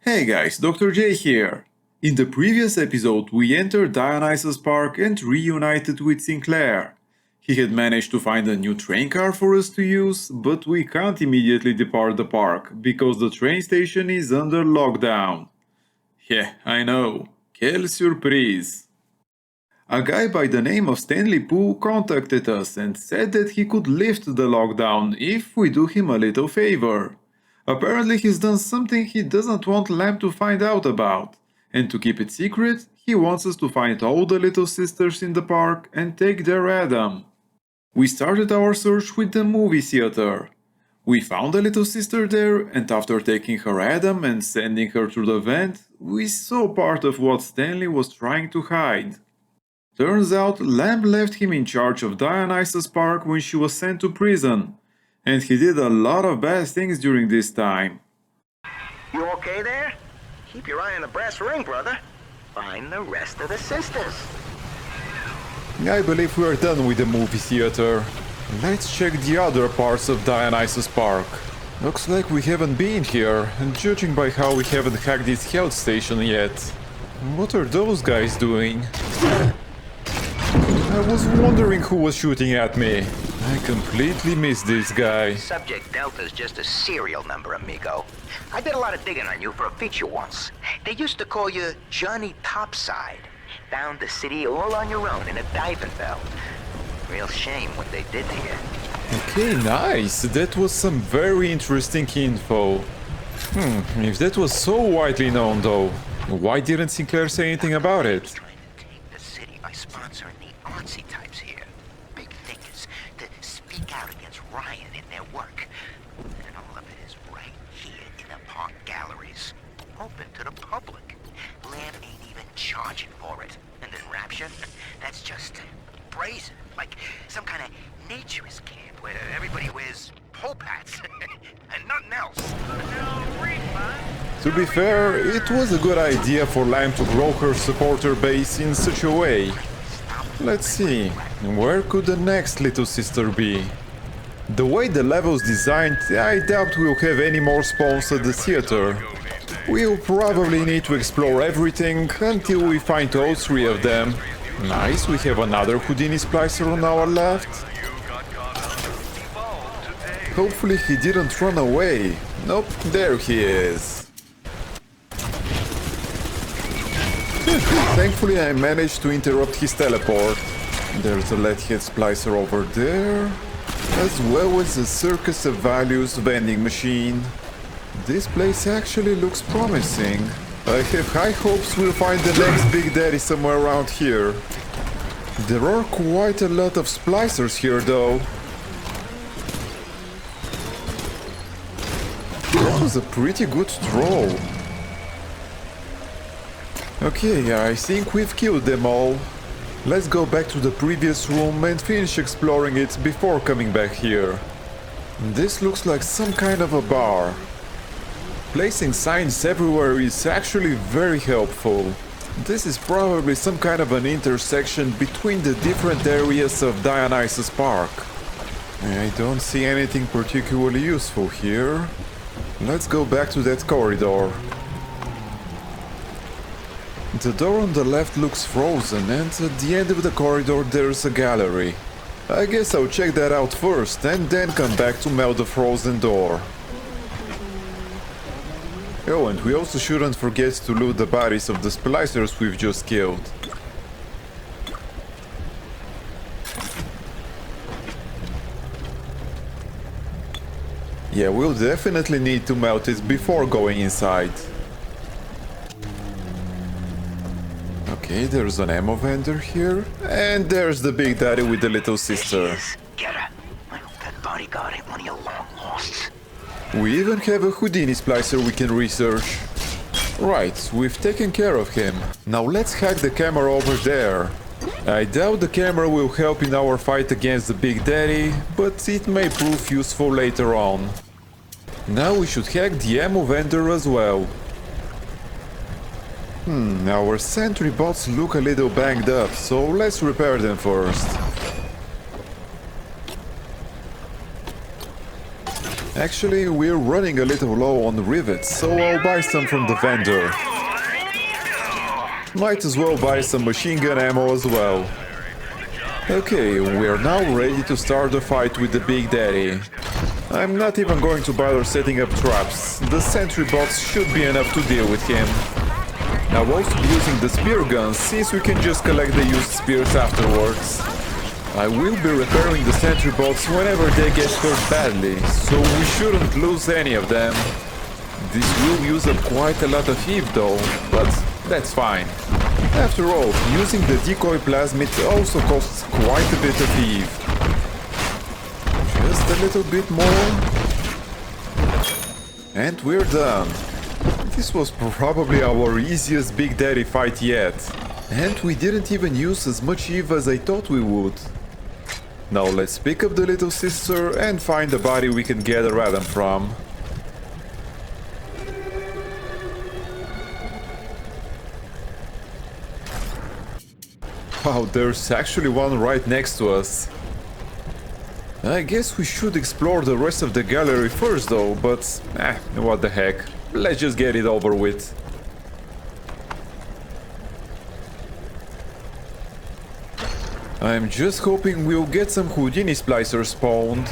Hey guys, Dr. J here. In the previous episode, we entered Dionysus Park and reunited with Sinclair. He had managed to find a new train car for us to use, but we can't immediately depart the park because the train station is under lockdown. Yeah, I know. Quelle surprise! A guy by the name of Stanley Pooh contacted us and said that he could lift the lockdown if we do him a little favor. Apparently he's done something he doesn't want Lamb to find out about, and to keep it secret, he wants us to find all the little sisters in the park and take their Adam. We started our search with the movie theater. We found a little sister there, and after taking her Adam and sending her through the vent, we saw part of what Stanley was trying to hide. Turns out Lamb left him in charge of Dionysus Park when she was sent to prison, and he did a lot of bad things during this time. You okay there? Keep your eye on the brass ring, brother. Find the rest of the sisters. I believe we are done with the movie theater. Let's check the other parts of Dionysus Park. Looks like we haven't been here, and judging by how we haven't hacked this health station yet. What are those guys doing? I was wondering who was shooting at me. I completely missed this guy. Subject Delta's just a serial number, amigo. I did a lot of digging on you for a feature once. They used to call you Johnny Topside. Found the city all on your own in a diving bell. Real shame what they did to you. Okay, nice. That was some very interesting info. If that was so widely known though, why didn't Sinclair say anything about it? Trying to take the city by sponsoring the artsy types here. Big thing is to speak out against Ryan in their work. And all of it is right here in the park galleries. Open to the public. Lamb ain't even charging for it. And then Rapture, that's just brazen. Like some kind of naturist camp where everybody wears pope hats and nothing else. To be fair, it was a good idea for Lamb to grow her supporter base in such a way. Let's see, where could the next little sister be? The way the level's designed, I doubt we'll have any more spawns at the theater. We'll probably need to explore everything until we find all three of them. Nice, we have another Houdini Splicer on our left. Hopefully he didn't run away. Nope, there he is. Thankfully I managed to interrupt his teleport. There's a leadhead splicer over there, as well as a Circus of Values vending machine. This place actually looks promising. I have high hopes we'll find the next Big Daddy somewhere around here. There are quite a lot of splicers here though. That was a pretty good throw. Okay, I think we've killed them all. Let's go back to the previous room and finish exploring it before coming back here. This looks like some kind of a bar. Placing signs everywhere is actually very helpful. This is probably some kind of an intersection between the different areas of Dionysus Park. I don't see anything particularly useful here. Let's go back to that corridor. The door on the left looks frozen, and at the end of the corridor there's a gallery. I guess I'll check that out first and then come back to melt the frozen door. Oh, and we also shouldn't forget to loot the bodies of the Splicers we've just killed. Yeah, we'll definitely need to melt it before going inside. Okay, there's an ammo vendor here. And there's the Big Daddy with the little sister. Get her. I hope that bodyguard ain't one of your long losts. We even have a Houdini Splicer we can research. Right, we've taken care of him. Now let's hack the camera over there. I doubt the camera will help in our fight against the Big Daddy, but it may prove useful later on. Now we should hack the ammo vendor as well. Our sentry bots look a little banged up, so let's repair them first. Actually, we're running a little low on rivets, so I'll buy some from the vendor. Might as well buy some machine gun ammo as well. Okay, we're now ready to start the fight with the Big Daddy. I'm not even going to bother setting up traps. The sentry bots should be enough to deal with him. I'll also be using the spear guns, since we can just collect the used spears afterwards. I will be repairing the sentry bots whenever they get hurt badly, so we shouldn't lose any of them. This will use up quite a lot of heat though, but that's fine. After all, using the decoy plasmid also costs quite a bit of heat. Just a little bit more. And we're done. This was probably our easiest Big Daddy fight yet. And we didn't even use as much Eve as I thought we would. Now let's pick up the little sister and find a body we can gather Adam from. Wow, there's actually one right next to us. I guess we should explore the rest of the gallery first though, but what the heck. Let's just get it over with. I'm just hoping we'll get some Houdini Splicers spawned.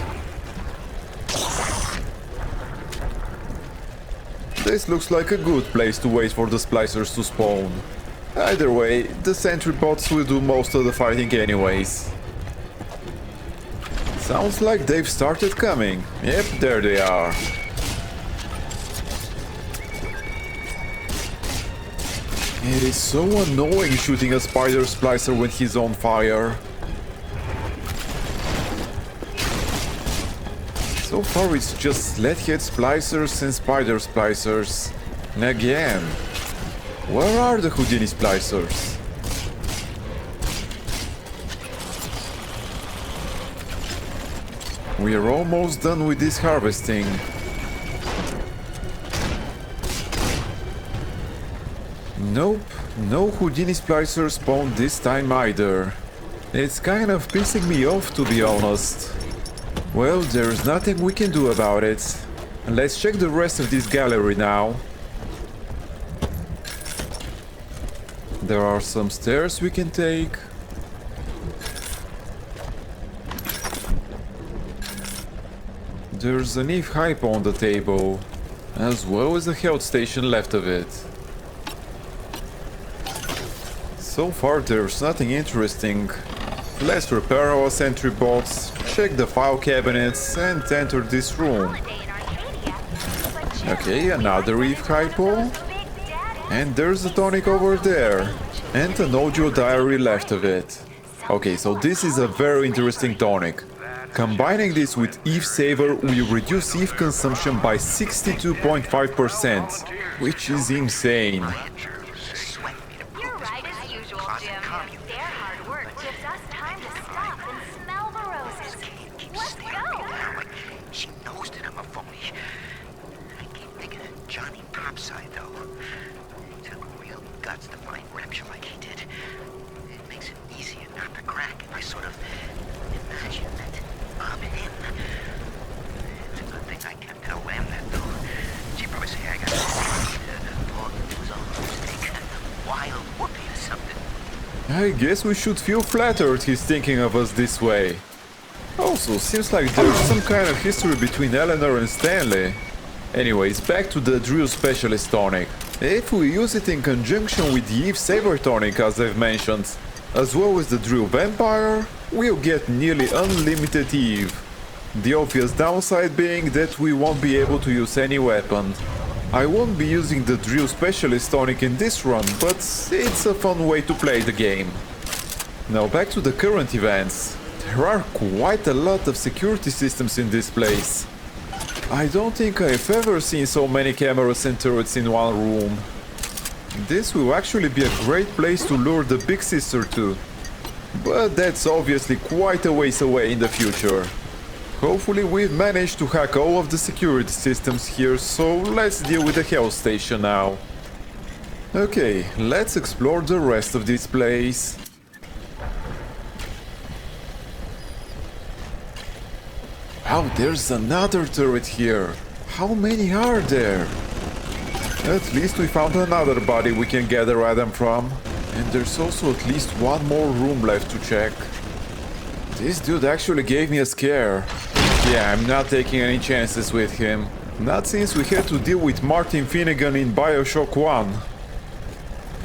This looks like a good place to wait for the Splicers to spawn. Either way, the sentry bots will do most of the fighting anyways. Sounds like they've started coming. Yep, there they are. It is so annoying shooting a spider splicer when he's on fire. So far it's just sledgehead splicers and spider splicers. Again. Where are the Houdini splicers? We're almost done with this harvesting. Nope, no Houdini splicers spawned this time either. It's kind of pissing me off, to be honest. Well, there's nothing we can do about it. Let's check the rest of this gallery now. There are some stairs we can take. There's an Eve hypo on the table, as well as a health station left of it. So far there's nothing interesting. Let's repair our sentry bots, check the file cabinets and enter this room. Okay, another Eve hypo. And there's a tonic over there. And an audio diary left of it. Okay, so this is a very interesting tonic. Combining this with Eve Saver will reduce Eve consumption by 62.5%, which is insane. You're right as usual, Jim. Their hard work gives us time to stop and smell the roses. Let's go! She knows that I'm a phony. I keep thinking of Johnny Topside, though. It took real guts to find Rapture like he did. It makes it easier not to crack if I sort of imagine that I'm him. It's a good thing I kept LM that, though. She'd probably say I got it was all a mistake. Wild whoopee or something. I guess we should feel flattered he's thinking of us this way. Also, seems like there's some kind of history between Eleanor and Stanley. Anyways, back to the Drill Specialist tonic. If we use it in conjunction with the Eve Saver tonic, as I've mentioned, as well as the Drill Vampire, we'll get nearly unlimited Eve. The obvious downside being that we won't be able to use any weapon. I won't be using the Drill Specialist tonic in this run, but it's a fun way to play the game. Now back to the current events. There are quite a lot of security systems in this place. I don't think I've ever seen so many cameras and turrets in one room. This will actually be a great place to lure the big sister to. But that's obviously quite a ways away in the future. Hopefully we've managed to hack all of the security systems here, so let's deal with the health station now. Okay, let's explore the rest of this place. Oh, there's another turret here. How many are there? At least we found another body we can gather item from. And there's also at least one more room left to check. This dude actually gave me a scare. Yeah, I'm not taking any chances with him. Not since we had to deal with Martin Finnegan in Bioshock 1.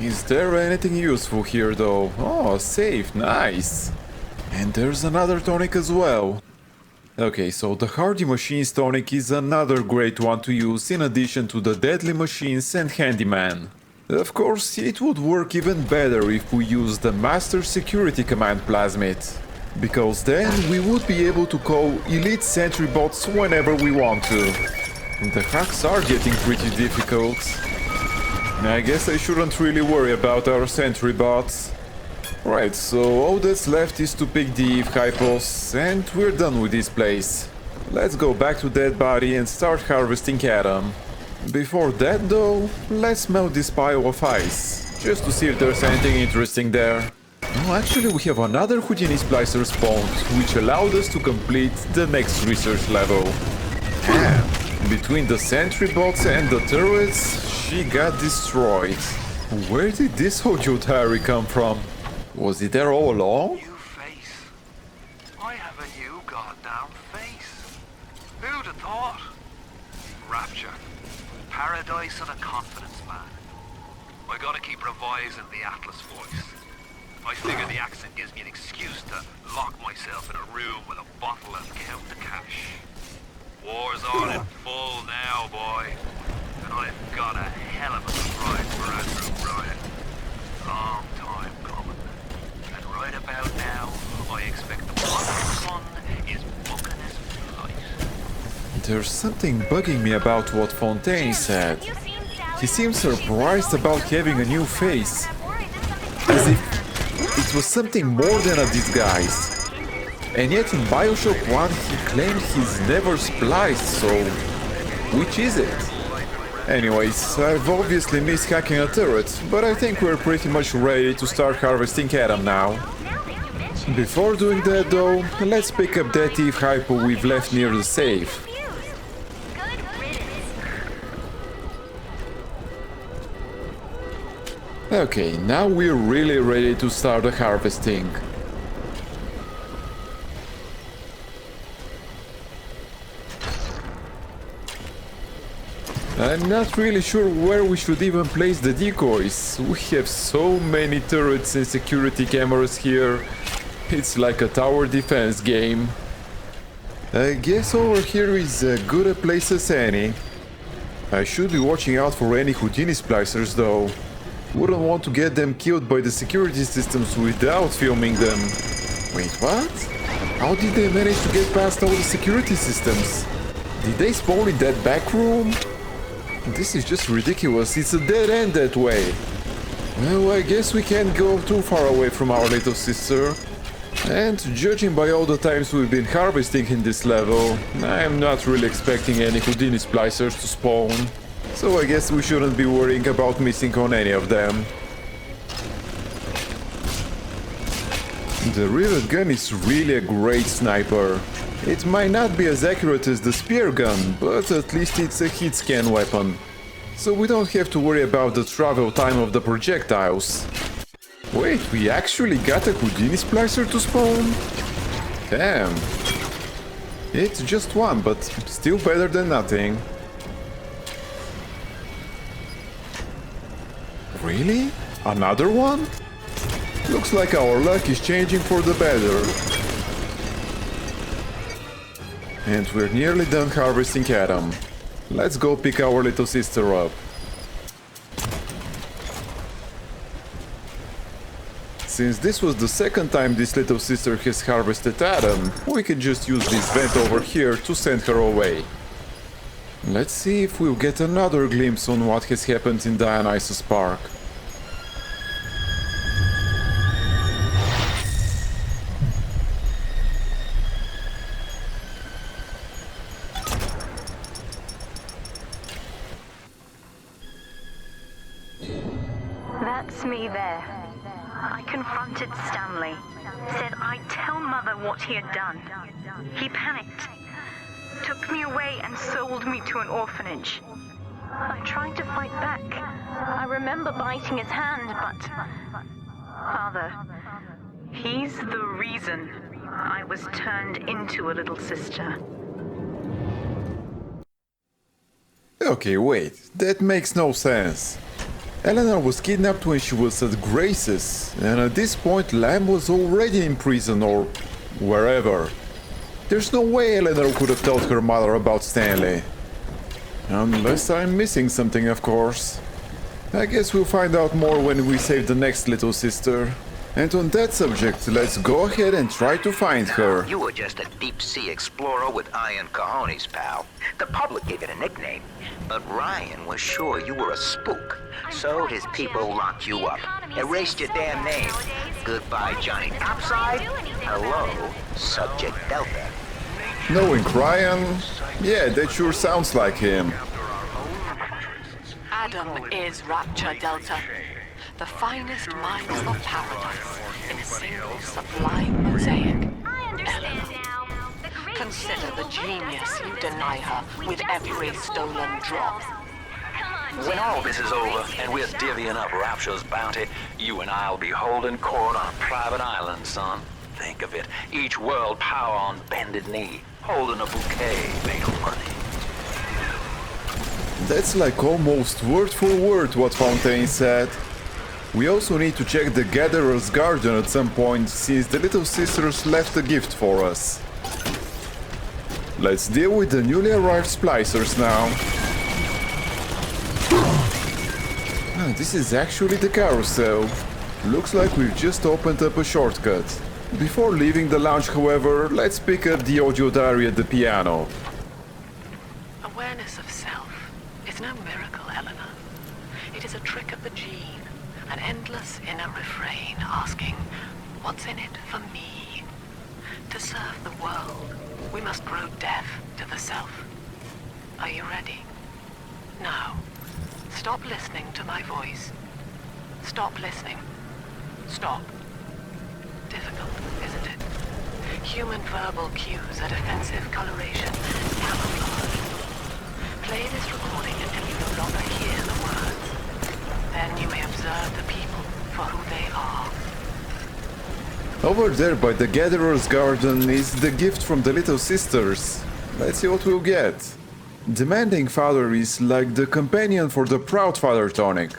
Is there anything useful here though? Oh, safe, nice. And there's another tonic as well. Okay, so the Hardy Machines tonic is another great one to use in addition to the Deadly Machines and Handyman. Of course, it would work even better if we used the Master Security Command plasmid, because then we would be able to call elite sentry bots whenever we want to. The hacks are getting pretty difficult. I guess I shouldn't really worry about our sentry bots. Right, so all that's left is to pick the Eve Hypos, and we're done with this place. Let's go back to that body and start harvesting Adam. Before that though, let's melt this pile of ice, just to see if there's anything interesting there. Oh, actually we have another Houdini Splicer spawned, which allowed us to complete the next research level. Damn, between the sentry bots and the turrets, she got destroyed. Where did this Hojo diary come from? Was it there all along? New face. I have a new goddamn face. Who'd have thought? Rapture. Paradise and a confidence man. I gotta keep revising the Atlas voice. I figure the accent gives me an excuse to lock myself in a room with a bottle and count the cash. War's on in full now, boy. And I've got a hell of a surprise for Andrew Bryan. Long time coming. And right about now, I expect the prodigal son is booking his flight. There's something bugging me about what Fontaine said. He seemed surprised about having a new face, as if it was something more than a disguise. And yet in Bioshock 1 he claimed he's never spliced, so which is it? Anyways, I've obviously missed hacking a turret, but I think we're pretty much ready to start harvesting Adam now. Before doing that though, let's pick up that Eve Hypo we've left near the safe. Okay, now we're really ready to start the harvesting. I'm not really sure where we should even place the decoys. We have so many turrets and security cameras here. It's like a tower defense game. I guess over here is as good a place as any. I should be watching out for any Houdini Splicers though. Wouldn't want to get them killed by the security systems without filming them. Wait, what? How did they manage to get past all the security systems? Did they spawn in that back room? This is just ridiculous, it's a dead end that way. Well, I guess we can't go too far away from our little sister. And judging by all the times we've been harvesting in this level, I'm not really expecting any Houdini Splicers to spawn. So I guess we shouldn't be worrying about missing on any of them. The rivet gun is really a great sniper. It might not be as accurate as the spear gun, but at least it's a hit scan weapon. So we don't have to worry about the travel time of the projectiles. Wait, we actually got a Houdini Splicer to spawn? Damn. It's just one, but still better than nothing. Really? Another one? Looks like our luck is changing for the better. And we're nearly done harvesting Adam. Let's go pick our little sister up. Since this was the second time this little sister has harvested Adam, we can just use this vent over here to send her away. Let's see if we'll get another glimpse on what has happened in Dionysus Park. That's me there. I confronted Stanley. Said I'd tell Mother what he had done. He panicked. took me away and sold me to an orphanage. I tried to fight back. I remember biting his hand, but... Father, he's the reason I was turned into a little sister. Okay, wait, that makes no sense. Eleanor was kidnapped when she was at Grace's, and at this point Lamb was already in prison or wherever. There's no way Eleanor could have told her mother about Stanley. Unless I'm missing something, of course. I guess we'll find out more when we save the next little sister. And on that subject, let's go ahead and try to find her. You were just a deep-sea explorer with iron cojones, pal. The public gave it a nickname, but Ryan was sure you were a spook. So his people locked you up, erased your damn name. Goodbye, Johnny Topside. Hello, Subject Delta. Knowing Ryan, yeah, that sure sounds like him. Adam is Rapture Delta, the finest minds of paradise in a single sublime mosaic. I understand now. The great Consider the Jane will genius lift us you out of deny this. her We with just every need to stolen hold drop. ourselves. Come on, When Jim. all this is over Race and to we're the divvying shop. up Rapture's bounty, you and I'll be holding court on a private island, son. Think of it. Each world power on bended knee, holding a bouquet made of money. That's like almost word for word what Fontaine said. We also need to check the Gatherer's Garden at some point, since the Little Sisters left a gift for us. Let's deal with the newly arrived Splicers now. This is actually the carousel. Looks like we've just opened up a shortcut. Before leaving the lounge, however, let's pick up the audio diary at the piano. Awareness of self is no miracle, Eleanor. It is a trick of the gene, an endless inner refrain asking, what's in it for me? To serve the world, we must grow deaf to the self. Are you ready? Now, stop listening to my voice. Stop listening. Stop. Difficult, isn't it? Human verbal cues are defensive coloration, camouflage. Play this recording until you no longer hear the words. Then you may observe the people for who they are. Over there by the Gatherer's Garden is the gift from the Little Sisters. Let's see what we'll get. Demanding Father is like the companion for the Proud Father tonic,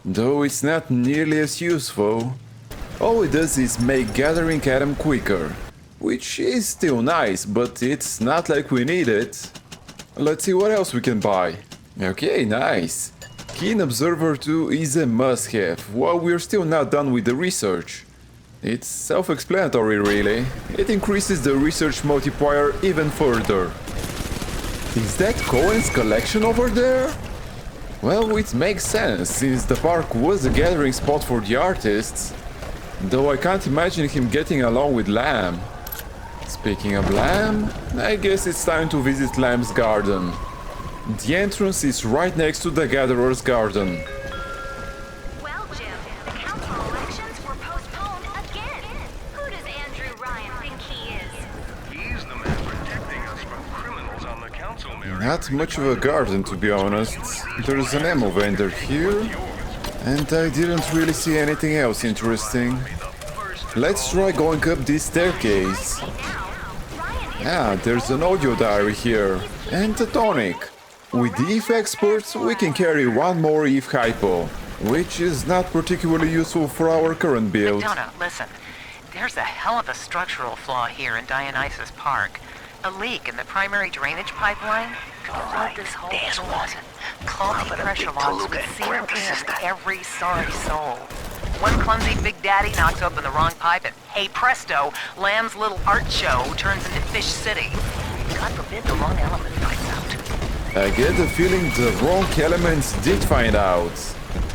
though it's not nearly as useful. All it does is make gathering Adam quicker, which is still nice, but it's not like we need it. Let's see what else we can buy. Okay, nice. Keen Observer 2 is a must-have, while we're still not done with the research. It's self-explanatory, really. It increases the research multiplier even further. Is that Cohen's collection over there? Well, it makes sense, since the park was a gathering spot for the artists. Though I can't imagine him getting along with Lamb. Speaking of Lamb, I guess it's time to visit Lamb's garden. The entrance is right next to the Gatherer's Garden. Well, Jim, the council elections were postponed again. Who does Andrew Ryan think he is? He's the man protecting us from criminals on the council, Marin. Not much of a garden, to be honest. There's an ammo vendor here, and I didn't really see anything else interesting. Let's try going up this staircase. Ah, there's an audio diary here, and a tonic. With the EVE experts, we can carry one more EVE hypo, which is not particularly useful for our current build. Donna, listen. There's a hell of a structural flaw here in Dionysus Park. A leak in the primary drainage pipeline could flood this whole there's place. one. Clumsy Drop it a pressure big locks Toluca would and seal grab the in sister. every sorry soul. One clumsy Big Daddy knocks open the wrong pipe and, hey presto, Lamb's little art show turns into Fish City. God forbid the wrong element finds out. I get the feeling the wrong elements did find out.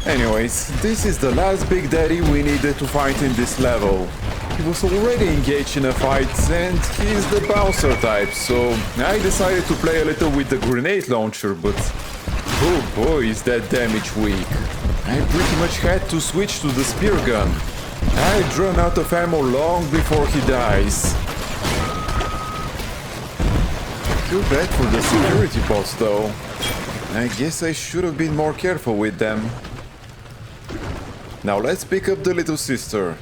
Anyways, this is the last Big Daddy we needed to fight in this level. He was already engaged in a fight and he's the bouncer type, so I decided to play a little with the grenade launcher, but oh boy is that damage weak. I pretty much had to switch to the spear gun. I'd run out of ammo long before he dies. feel bad for the security bots though. I guess I should have been more careful with them. Now let's pick up the little sister.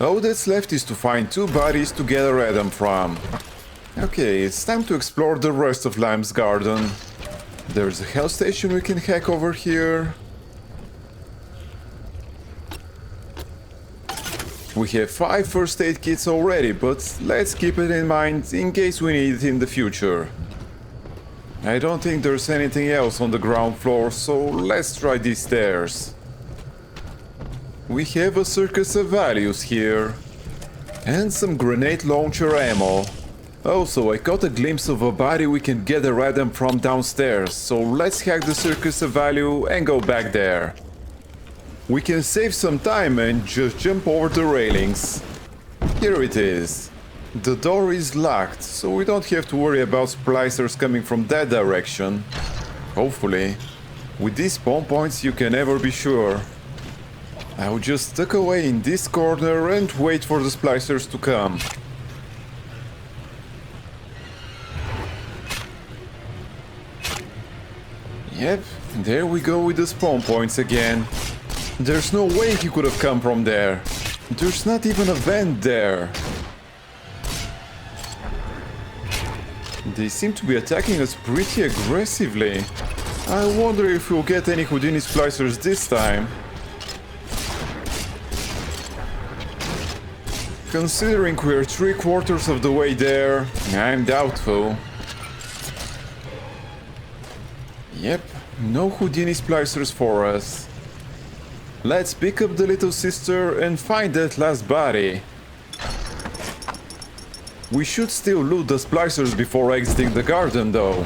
All that's left is to find 2 bodies to gather Adam from. Okay, it's time to explore the rest of Lamb's Garden. There's a health station we can hack over here. We have 5 first aid kits already, but let's keep it in mind in case we need it in the future. I don't think there's anything else on the ground floor, so let's try these stairs. We have a circus of values here. And some grenade launcher ammo. Also, I caught a glimpse of a body we can get a Adam from downstairs, so let's hack the circus of value and go back there. We can save some time and just jump over the railings. Here it is. The door is locked, so we don't have to worry about splicers coming from that direction. Hopefully. With these spawn points you can never be sure. I'll just tuck away in this corner and wait for the splicers to come. Yep, there we go with the spawn points again. There's no way he could have come from there. There's not even a vent there. They seem to be attacking us pretty aggressively. I wonder if we'll get any Houdini splicers this time. Considering we're 3/4 of the way there, I'm doubtful. Yep, no Houdini splicers for us. Let's pick up the little sister and find that last body. We should still loot the splicers before exiting the garden though.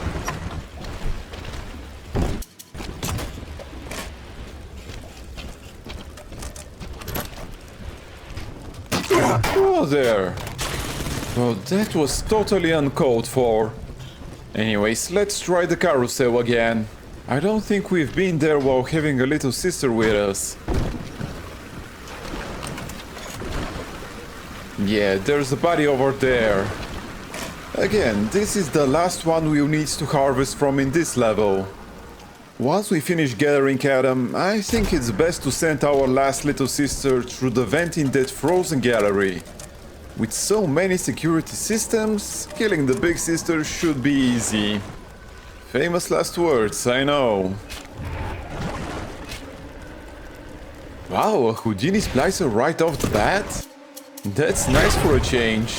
Oh there! Well, that was totally uncalled for. Anyways, let's try the carousel again. I don't think we've been there while having a little sister with us. Yeah, there's a body over there. Again, this is the last one we'll need to harvest from in this level. Once we finish gathering Adam, I think it's best to send our last little sister through the vent in that frozen gallery. With so many security systems, killing the big sister should be easy. Famous last words, I know. Wow, a Houdini splicer right off the bat? That's nice for a change.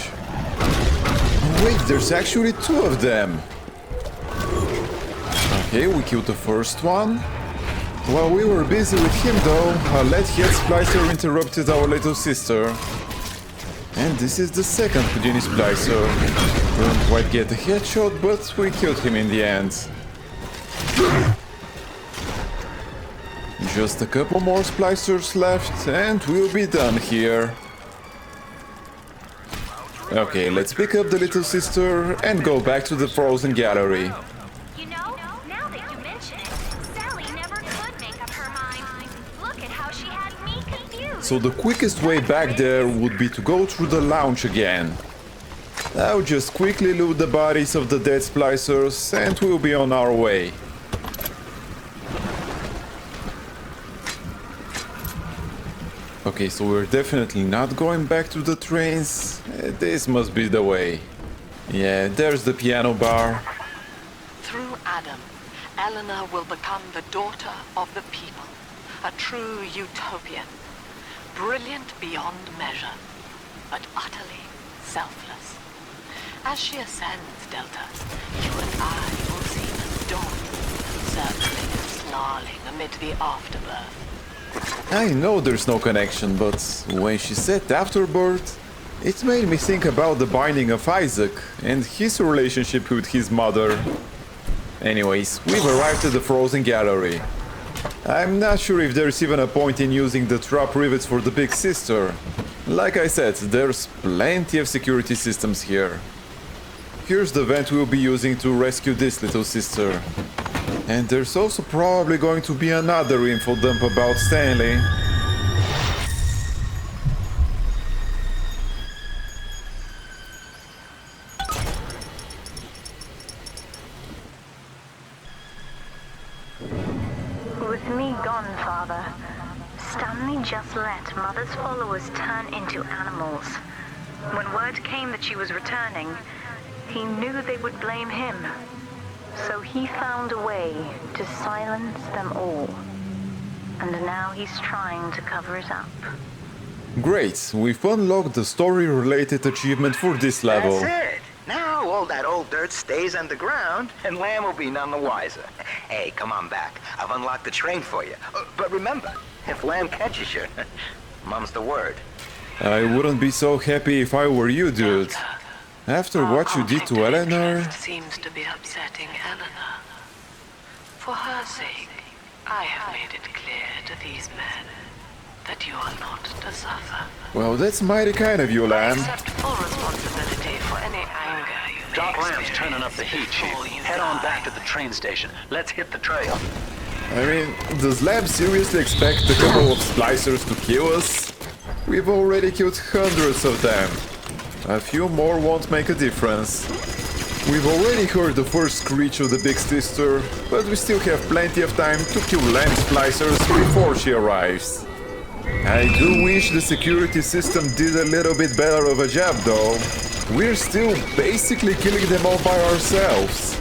Wait, there's actually 2 of them. Okay, we killed the first one. While we were busy with him though, a lead head splicer interrupted our little sister. And this is the second Houdini splicer. Couldn't quite get a headshot, but we killed him in the end. Just a couple more splicers left and we'll be done here. Okay, let's pick up the little sister and go back to the frozen gallery. You know, now that you mention it, Sally never could make up her mind. Look at how she had me confused. So the quickest way back there would be to go through the lounge again. I'll just quickly loot the bodies of the dead splicers and we'll be on our way. Okay, so we're definitely not going back to the trains. This must be the way. Yeah, there's the piano bar. Through Adam, Eleanor will become the daughter of the people, a true utopian, brilliant beyond measure, but utterly selfless. As she ascends, Delta, you and I will seem as dawn, circling and snarling amid the afterbirth. I know there's no connection, but when she said afterbirth, it made me think about the binding of Isaac and his relationship with his mother. Anyways, we've arrived at the frozen gallery. I'm not sure if there's even a point in using the trap rivets for the big sister. Like I said, there's plenty of security systems here. Here's the vent we'll be using to rescue this little sister. And there's also probably going to be another info dump about Stanley. With me gone, Father, Stanley just let Mother's followers turn into animals. When word came that she was returning, he knew they would blame him. So he found a way to silence them all. And now he's trying to cover it up. Great, we've unlocked the story-related achievement for this level. That's it. Now all that old dirt stays underground, and Lamb will be none the wiser. Hey, come on back. I've unlocked the train for you. But remember, if Lamb catches you, mum's the word. I wouldn't be so happy if I were you, dude. After what you did to Eleanor... seems to be upsetting Eleanor. For her sake, I have made it clear to these men that you are not to suffer. Well, that's mighty kind of you, I Lamb. accept full responsibility for any anger you may Doc Lamb's experience turning up the heat, Chief. before you Head on die. back to the train station. Let's hit the trail. I mean, does Lamb seriously expect a couple of splicers to kill us? We've already killed hundreds of them. A few more won't make a difference. We've already heard the first screech of the Big Sister, but we still have plenty of time to kill Lamb splicers before she arrives. I do wish the security system did a little bit better of a job though. We're still basically killing them all by ourselves.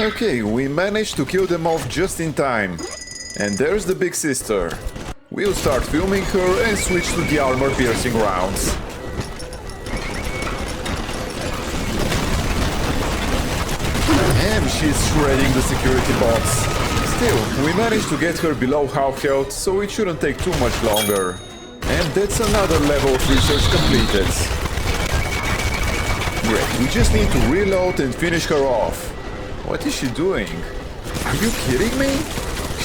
Okay, we managed to kill them off just in time. And there's the Big Sister. We'll start filming her and switch to the armor-piercing rounds. And she's shredding the security bots. Still, we managed to get her below half health, so it shouldn't take too much longer. And that's another level of research completed. Great, we just need to reload and finish her off. What is she doing? Are you kidding me?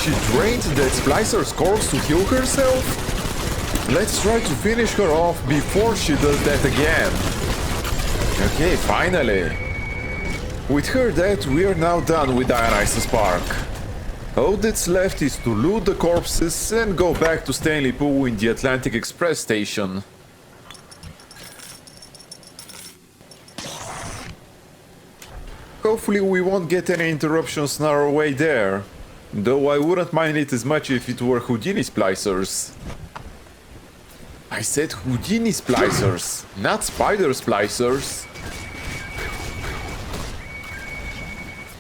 She drained that Splicer's corpse to heal herself? Let's try to finish her off before she does that again. Okay, finally. With her dead, we are now done with Dionysus Park. All that's left is to loot the corpses and go back to Stanley Pool in the Atlantic Express station. Hopefully we won't get any interruptions on our way there. Though I wouldn't mind it as much if it were Houdini Splicers. I said Houdini Splicers, not Spider Splicers.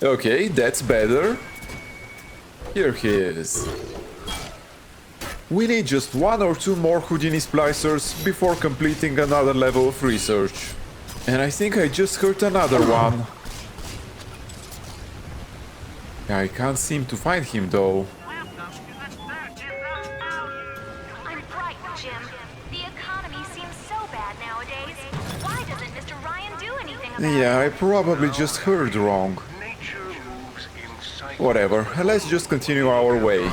Okay, that's better. Here he is. We need just one or two more Houdini Splicers before completing another level of research. And I think I just heard another one. I can't seem to find him though. I'm right, Jim. The economy seems so bad nowadays. Why doesn't Mr. Ryan do anything about it? Yeah, I probably just heard wrong. Nature moves in cycles. Whatever, let's just continue our way.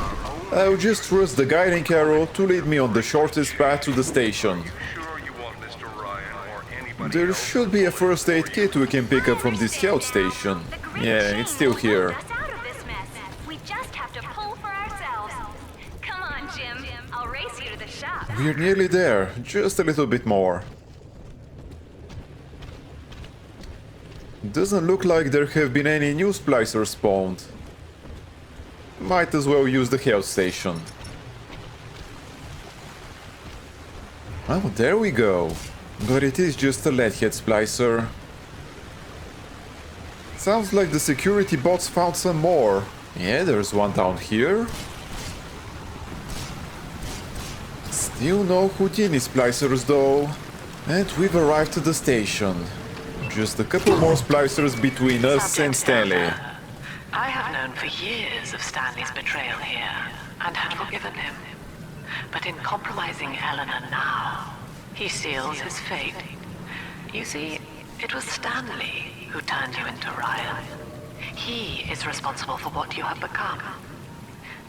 I'll just trust the guiding arrow to lead me on the shortest path to the station. Sure you want Mr. Ryan or anybody There else? should be a first aid kit we can pick up from this health station. Yeah, it's still here. Us out of this mess. We just have to pull for ourselves. Come on, Jim. I'll race you to the shop. We're nearly there, just a little bit more. Doesn't look like there have been any new splicers spawned. Might as well use the health station. Oh, there we go. But it is just a leadhead splicer. Sounds like the security bots found some more. Yeah, there's one down here. Still no Houdini splicers though. And we've arrived at the station. Just a couple more splicers between us and Stanley. I have known for years of Stanley's betrayal here, and had forgiven him. But in compromising Eleanor now, he seals his fate. You see, it was Stanley who turned you into Ryan. He is responsible for what you have become.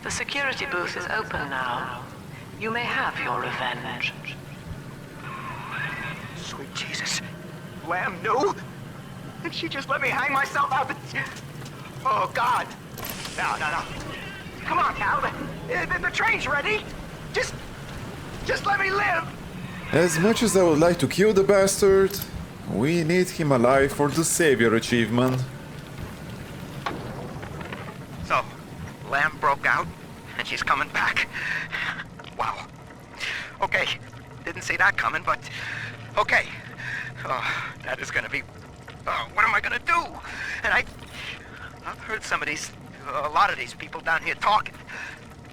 The security booth is open now. You may have your revenge. Sweet Jesus. Lamb knew? And she just let me hang myself out. Oh, God. No. Come on, Cal. The train's ready. Just let me live. As much as I would like to kill the bastard, we need him alive for the Savior achievement. Lamb broke out, and she's coming back. Wow. Okay, didn't see that coming, but okay. That is gonna be... what am I gonna do? And I've heard a lot of these people down here talking.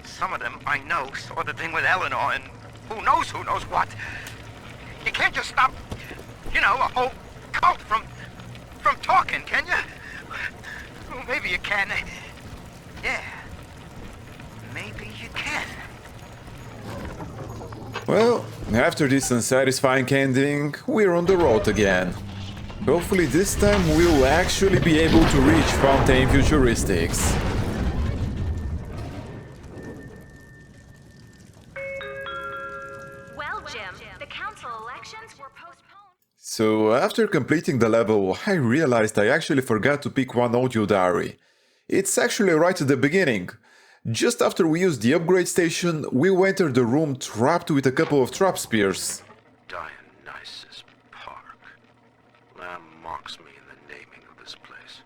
Some of them I know saw the thing with Eleanor, and who knows what. You can't just stop, a whole cult from talking, can you? Well, maybe you can. Yeah. Maybe you can. Well, after this unsatisfying ending, we're on the road again. Hopefully this time we'll actually be able to reach Fountain Futuristics. Well, Jim, the council elections were postponed. So after completing the level, I realized I actually forgot to pick one audio diary. It's actually right at the beginning. Just after we used the upgrade station, we entered the room trapped with a couple of trap spears. Dionysus Park. Lamb mocks me in the naming of this place.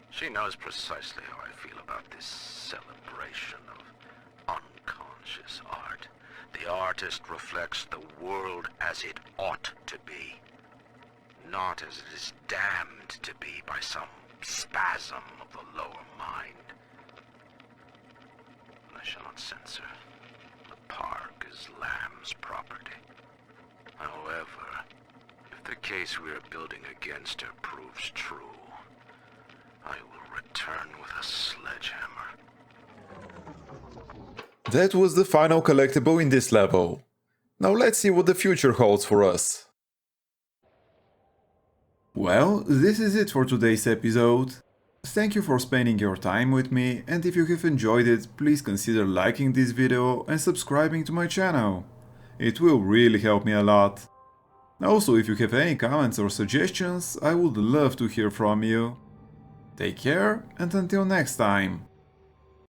She knows precisely how I feel about this celebration of unconscious art. The artist reflects the world as it ought to be, not as it is damned to be by some spasm of the lower mind. I shall not censor. The park is Lamb's property. However, if the case we are building against her proves true, I will return with a sledgehammer. That was the final collectible in this level. Now let's see what the future holds for us. Well, this is it for today's episode. Thank you for spending your time with me, and if you have enjoyed it, please consider liking this video and subscribing to my channel. It will really help me a lot. Also, if you have any comments or suggestions, I would love to hear from you. Take care, and until next time.